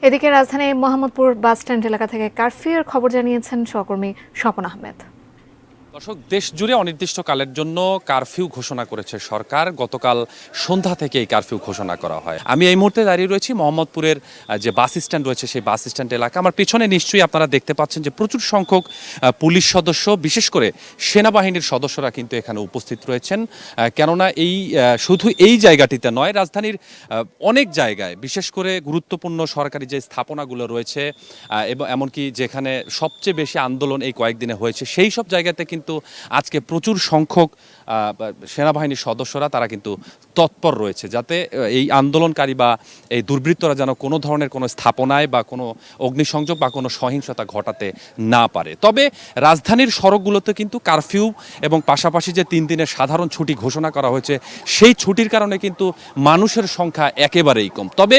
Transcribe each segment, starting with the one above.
এদিকে রাজধানীর মোহাম্মদপুর বাসস্ট্যান্ড এলাকা থেকে কারফিউর খবর জানিয়েছেন সহকর্মী স্বপন আহমেদ। দর্শক, দেশ জুড়ে অনির্দিষ্টকালের জন্য কারফিউ ঘোষণা করেছে সরকার। গতকাল সন্ধ্যা থেকে এই কারফিউ ঘোষণা করা হয়। আমি এই মুহূর্তে দাঁড়িয়ে রয়েছি মোহাম্মদপুরের যে বাস স্ট্যান্ড রয়েছে সেই বাস স্ট্যান্ড এলাকা। আমার পিছনে নিশ্চয়ই আপনারা দেখতে পাচ্ছেন যে প্রচুর সংখ্যক পুলিশ সদস্য, বিশেষ করে সেনাবাহিনীর সদস্যরা কিন্তু এখানে উপস্থিত রয়েছেন। কেননা শুধু এই জায়গাটিতে নয়, রাজধানীর অনেক জায়গায় বিশেষ করে গুরুত্বপূর্ণ সরকারি যে স্থাপনাগুলো রয়েছে এবং এমনকি যেখানে সবচেয়ে বেশি আন্দোলন এই কয়েকদিনে হয়েছে সেই সব জায়গাতে কিন্তু আজকে প্রচুর সংখ্যক সেনাবাহিনীর সদস্যরা তারা কিন্তু তৎপর রয়েছে, যাতে এই আন্দোলনকারী বা এই দুর্বৃত্তরা যেন কোনো ধরনের কোনো স্থাপনায় বা কোনো অগ্নিসংযোগ বা কোনো সহিংসতা ঘটাতে না পারে। তবে রাজধানীর সড়কগুলোতে কিন্তু কারফিউ এবং পাশাপাশি যে 3 দিনের সাধারণ ছুটি ঘোষণা করা হয়েছে সেই ছুটির কারণে কিন্তু মানুষের সংখ্যা একেবারেই কম। তবে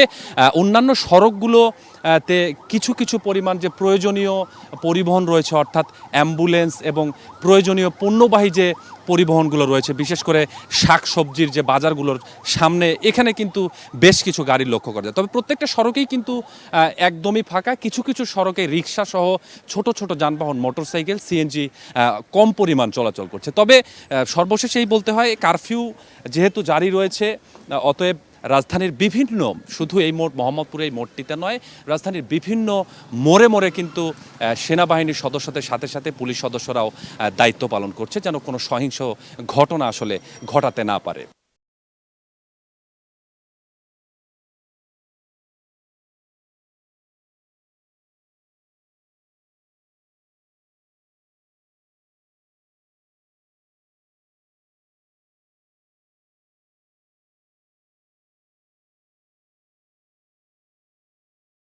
অন্যান্য সড়কগুলোতে কিছু কিছু পরিমাণ যে প্রয়োজনীয় পরিবহন রয়েছে, অর্থাৎ অ্যাম্বুলেন্স এবং প্রয়োজনীয় পণ্যবাহী যে পরিবহনগুলো রয়েছে, বিশেষ করে শাকসবজির যে বাজারগুলোর সামনে, এখানে কিন্তু বেশ কিছু গাড়ি লক্ষ্য করা যায়। তবে প্রত্যেকটা সড়কেই কিন্তু একদমই ফাঁকা। কিছু কিছু সড়কে রিক্সা সহ ছোট ছোট যানবাহন, মোটরসাইকেল, সিএনজি কম পরিমাণ চলাচল করছে। তবে সর্বশেষেই বলতে হয়, কারফিউ যেহেতু জারি রয়েছে, অতএব রাজধানীর বিভিন্ন, শুধু এই মোহাম্মদপুর এই মোড়টিতে নয়, রাজধানীর বিভিন্ন মোড়ে মোড়ে কিন্তু সেনাবাহিনীর সদস্যদের সাথে সাথে পুলিশ সদস্যরাও দায়িত্ব পালন করছে, যেন কোনো সহিংস ঘটনা আসলে ঘটাতে না পারে।